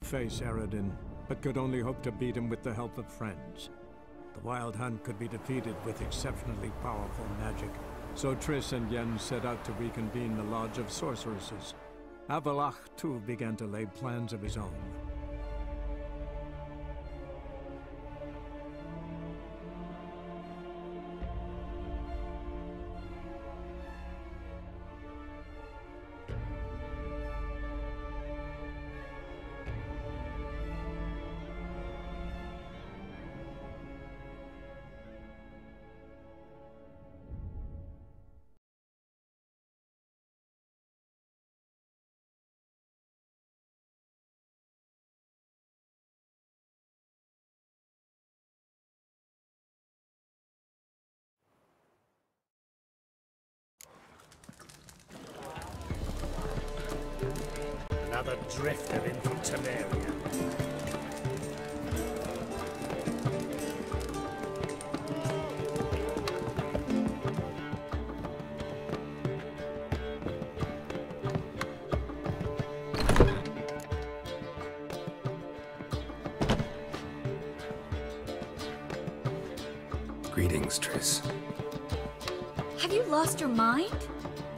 face Eredin, but could only hope to beat him with the help of friends. The Wild Hunt could be defeated with exceptionally powerful magic, so Triss and Yen set out to reconvene the Lodge of Sorceresses. Avallac'h, too, began to lay plans of his own. Another drifter in from Temeria. Greetings, Triss. Have you lost your mind?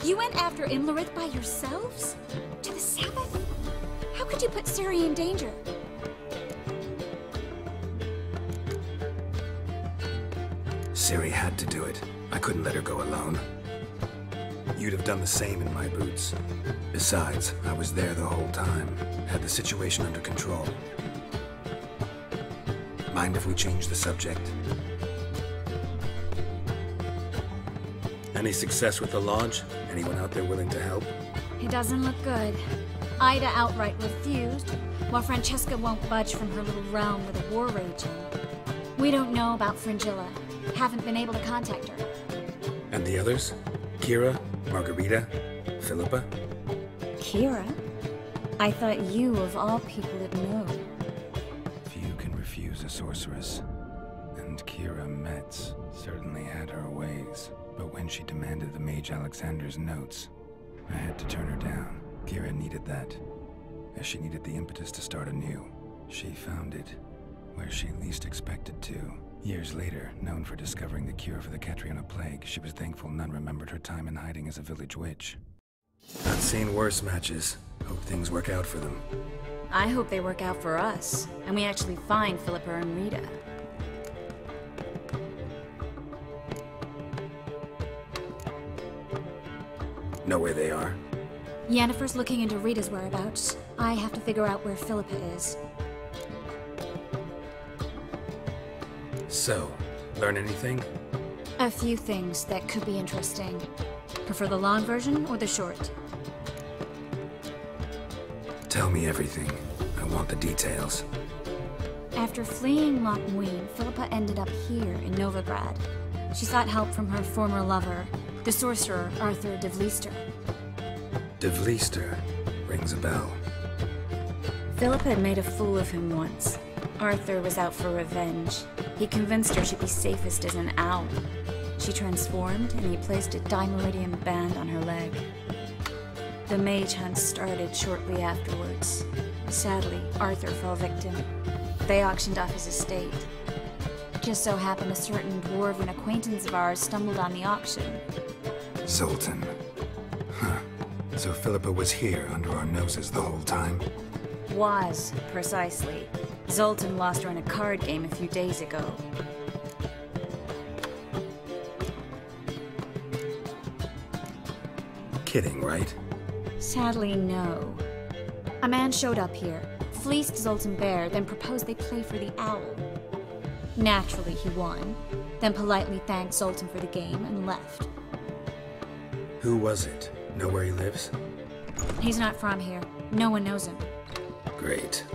You went after Imlerith by yourselves? To the Sabbath? How could you put Ciri in danger? Ciri had to do it. I couldn't let her go alone. You'd have done the same in my boots. Besides, I was there the whole time. Had the situation under control. Mind if we change the subject? Any success with the Lodge? Anyone out there willing to help? It doesn't look good. Ida outright refused, while Francesca won't budge from her little realm with a war raging. We don't know about Fringilla. Haven't been able to contact her. And the others? Kira? Margarita? Philippa? Kira? I thought you, of all people, would know. Few can refuse a sorceress. And Kira Metz certainly had her ways. But when she demanded the Mage Alexander's notes, I had to turn her down. Kira needed that, as she needed the impetus to start anew. She found it where she least expected to. Years later, known for discovering the cure for the Catriona plague, she was thankful none remembered her time in hiding as a village witch. I've seen worse matches. Hope things work out for them. I hope they work out for us, and we actually find Philippa and Rita. Know where they are? Yennefer's looking into Rita's whereabouts. I have to figure out where Philippa is. So, learn anything? A few things that could be interesting. Prefer the long version or the short? Tell me everything. I want the details. After fleeing Loch Muin, Philippa ended up here in Novigrad. She sought help from her former lover, the sorcerer Arthur de Vlister. De Vlister rings a bell. Philippa had made a fool of him once. Arthur was out for revenge. He convinced her she'd be safest as an owl. She transformed, and he placed a dimeridium band on her leg. The mage hunt started shortly afterwards. Sadly, Arthur fell victim. They auctioned off his estate. Just so happened a certain dwarven acquaintance of ours stumbled on the auction. Zoltan. Huh. So Philippa was here under our noses the whole time? Was, precisely. Zoltan lost her in a card game a few days ago. Kidding, right? Sadly, no. A man showed up here, fleeced Zoltan bare, then proposed they play for the owl. Naturally, he won, then politely thanked Zoltan for the game and left. Who was it? Know where he lives? He's not from here. No one knows him. Great.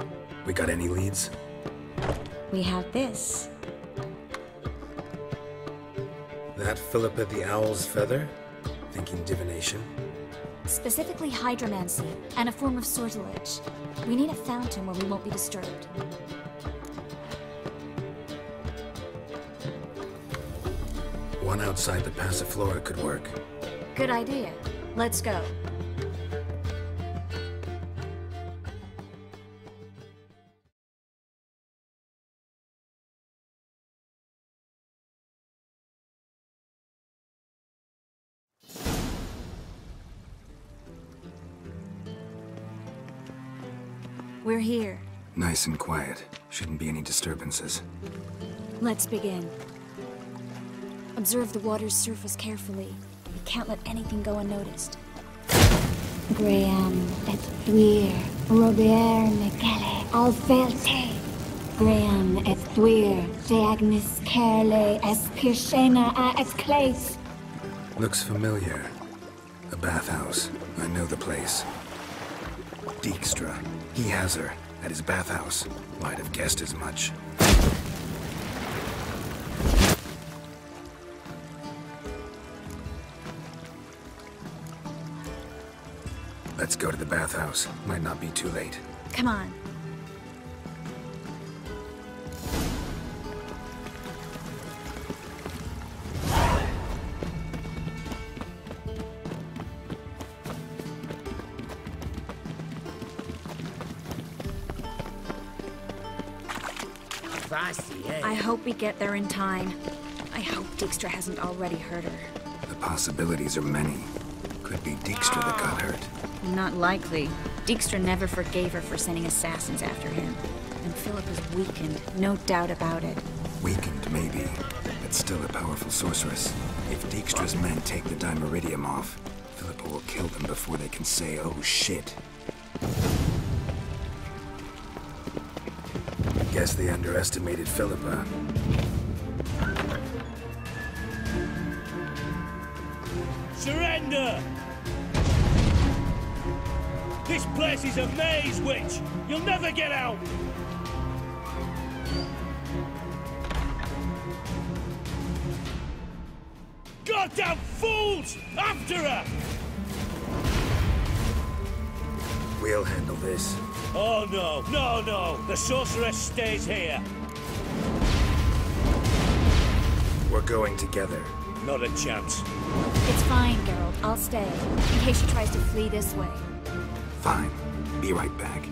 We got any leads? We have this. That Philippa the Owl's feather? Thinking divination? Specifically hydromancy, and a form of sortilege. We need a fountain where we won't be disturbed. One outside the Passiflora could work. Good idea. Let's go. We're here. Nice and quiet. Shouldn't be any disturbances. Let's begin. Observe the water's surface carefully. We can't let anything go unnoticed. Graham et thuir, Robert Mekele, Alfelte. Graham et thuir, Deagnis Kerle, es Pirshena a et Clace. Looks familiar. A bathhouse. I know the place. Dijkstra. He has her. At his bathhouse. Might have guessed as much. Let's go to the bathhouse. Might not be too late. Come on. I hope we get there in time. I hope Dijkstra hasn't already hurt her. The possibilities are many. Could be Dijkstra that got hurt. Not likely. Dijkstra never forgave her for sending assassins after him. And Philip is weakened, no doubt about it. Weakened, maybe, but still a powerful sorceress. If Dijkstra's men take the Dimeridium off, Philippa will kill them before they can say, oh shit. Guess they underestimated Philippa. Surrender! This place is a maze, witch! You'll never get out! Goddamn fools! After her! We'll handle this. Oh no, no, no! The sorceress stays here! We're going together. Not a chance. It's fine, Geralt. I'll stay, in case she tries to flee this way. Fine. Be right back.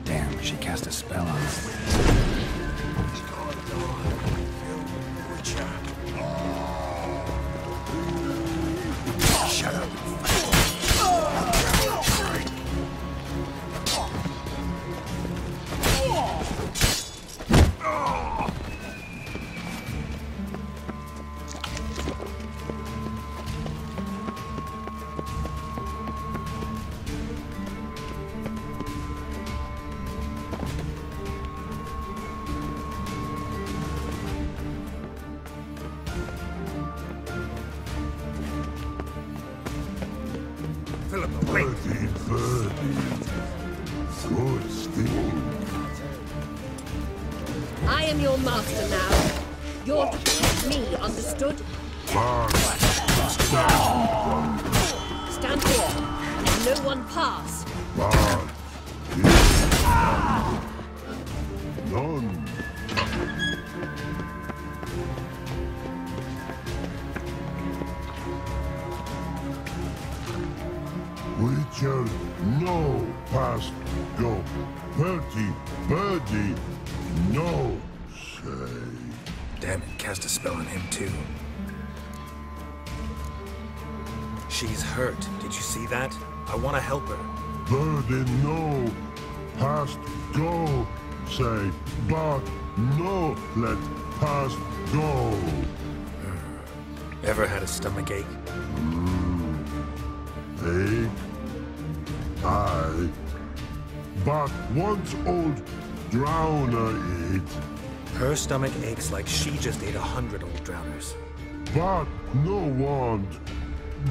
Damn, she cast a spell on us. Shut up. Philippa, wait! Good steam. I am your master now. You're to protect me, understood? Stand here. Let no one pass. None. Witcher, no past go. 30, birdie, no say. Damn it, cast a spell on him too. She's hurt. Did you see that? I want to help her. Birdie, no past go. Say, but no let past go. Ever had a stomach ache? Ache? Aye. But once old drowner eat. Her stomach aches like she just ate 100 old drowners. But no want.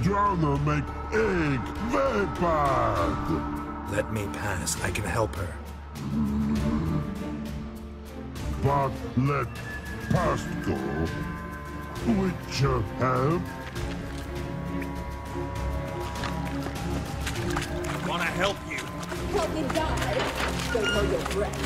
Drowner make ache very bad. Let me pass. I can help her. But let past go. Witcher help. I want to help you. Help me die. Don't hold your breath.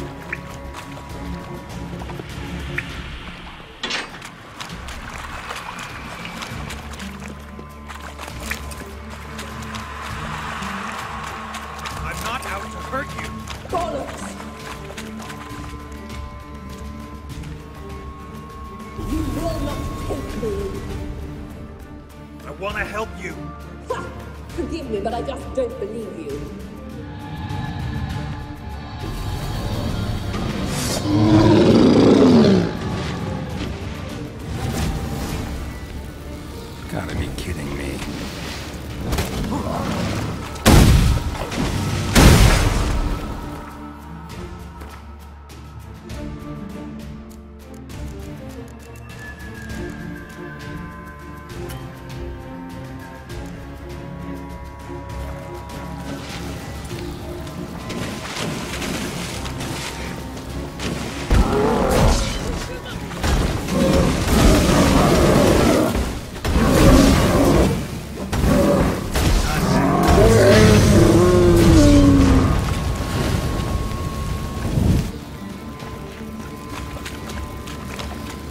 want to help you. Ha! Forgive me, but I just don't believe you. Gotta be kidding me.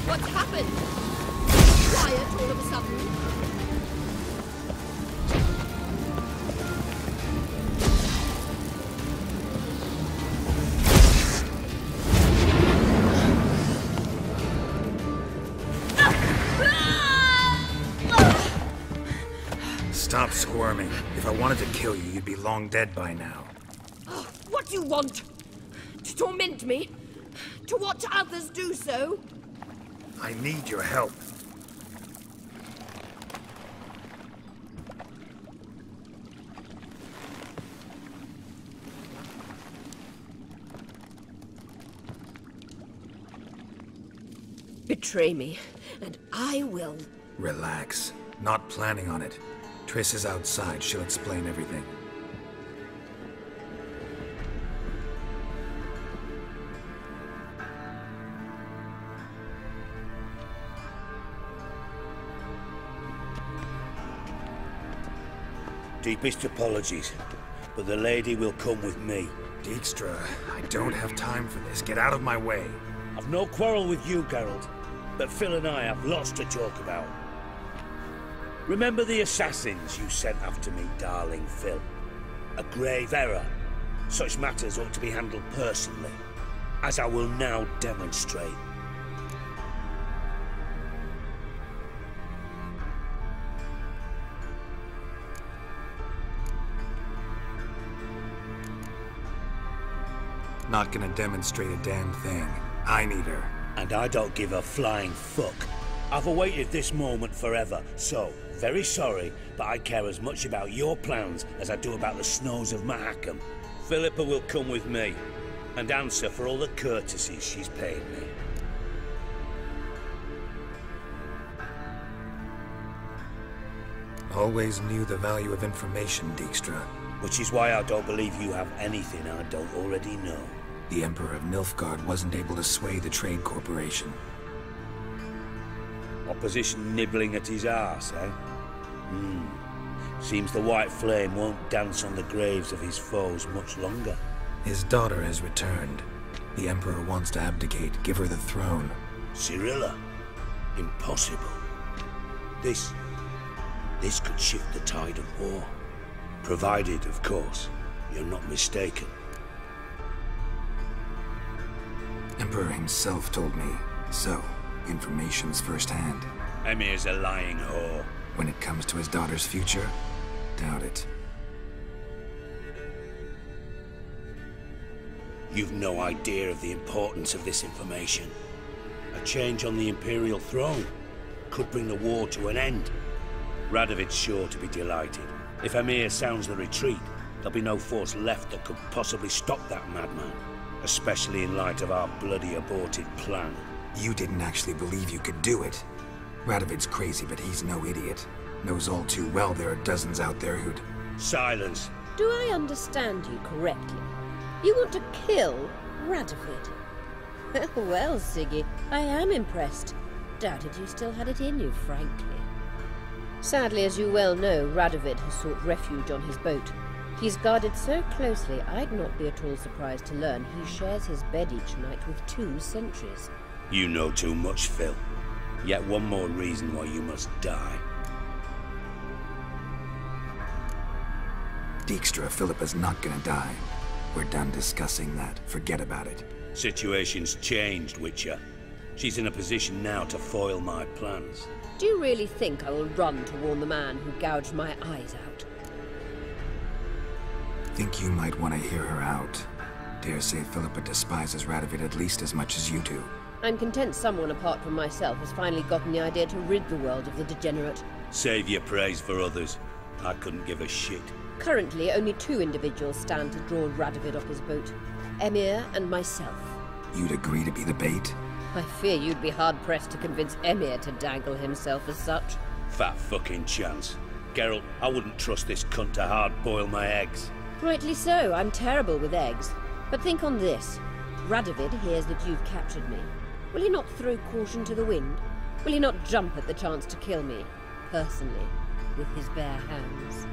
What's happened? Quiet all of a sudden. Stop squirming. If I wanted to kill you, you'd be long dead by now. What do you want? To torment me? To watch others do so? I need your help. Betray me, and I will. Relax. Not planning on it. Triss is outside. She'll explain everything. Deepest apologies, but the lady will come with me. Dijkstra, I don't have time for this. Get out of my way. I've no quarrel with you, Geralt, but Phil and I have lots to talk about. Remember the assassins you sent after me, darling Phil? A grave error. Such matters ought to be handled personally, as I will now demonstrate. Not gonna demonstrate a damn thing. I need her. And I don't give a flying fuck. I've awaited this moment forever, so, very sorry, but I care as much about your plans as I do about the snows of Mahakam. Philippa will come with me, and answer for all the courtesies she's paid me. Always knew the value of information, Dijkstra. Which is why I don't believe you have anything I don't already know. The Emperor of Nilfgaard wasn't able to sway the Trade Corporation. Opposition nibbling at his arse, eh? Seems the White Flame won't dance on the graves of his foes much longer. His daughter has returned. The Emperor wants to abdicate, give her the throne. Cyrilla? Impossible. This could shift the tide of war. Provided, of course, you're not mistaken. Emperor himself told me. So, information's firsthand. Emir's a lying whore. When it comes to his daughter's future, doubt it. You've no idea of the importance of this information. A change on the Imperial throne could bring the war to an end. Radovid's sure to be delighted. If Emir sounds the retreat, there'll be no force left that could possibly stop that madman. Especially in light of our bloody aborted plan. You didn't actually believe you could do it. Radovid's crazy, but he's no idiot. Knows all too well there are dozens out there who'd... Silence. Do I understand you correctly? You want to kill Radovid? Well, Siggy, I am impressed. Doubted you still had it in you, frankly. Sadly, as you well know, Radovid has sought refuge on his boat. He's guarded so closely, I'd not be at all surprised to learn he shares his bed each night with 2 sentries. You know too much, Phil. Yet one more reason why you must die. Dijkstra, Philippa's not gonna die. We're done discussing that. Forget about it. Situation's changed, Witcher. She's in a position now to foil my plans. Do you really think I will run to warn the man who gouged my eyes out? Think you might want to hear her out. Dare say Philippa despises Radovid at least as much as you do. I'm content someone apart from myself has finally gotten the idea to rid the world of the degenerate. Save your praise for others. I couldn't give a shit. Currently, only 2 individuals stand to draw Radovid off his boat. Emir and myself. You'd agree to be the bait? I fear you'd be hard-pressed to convince Emir to dangle himself as such. Fat fucking chance. Geralt, I wouldn't trust this cunt to hard-boil my eggs. Rightly so, I'm terrible with eggs. But think on this. Radovid hears that you've captured me. Will he not throw caution to the wind? Will he not jump at the chance to kill me, personally, with his bare hands?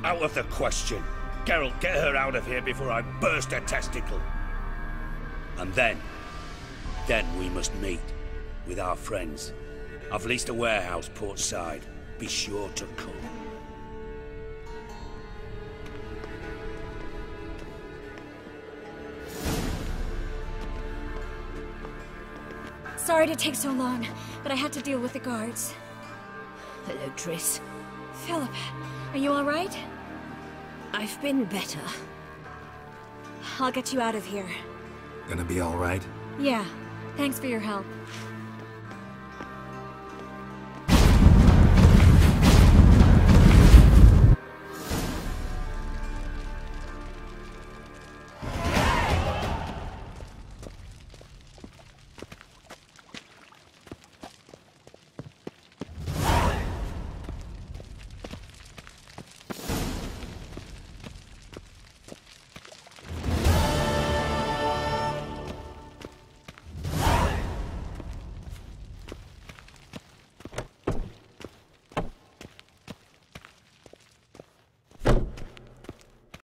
Out of the question. Geralt, get her out of here before I burst a testicle. And then we must meet with our friends. I've leased a warehouse port side. Be sure to come. Sorry to take so long, but I had to deal with the guards. Hello, Triss. Philip, are you all right? I've been better. I'll get you out of here. Gonna be all right? Yeah, thanks for your help.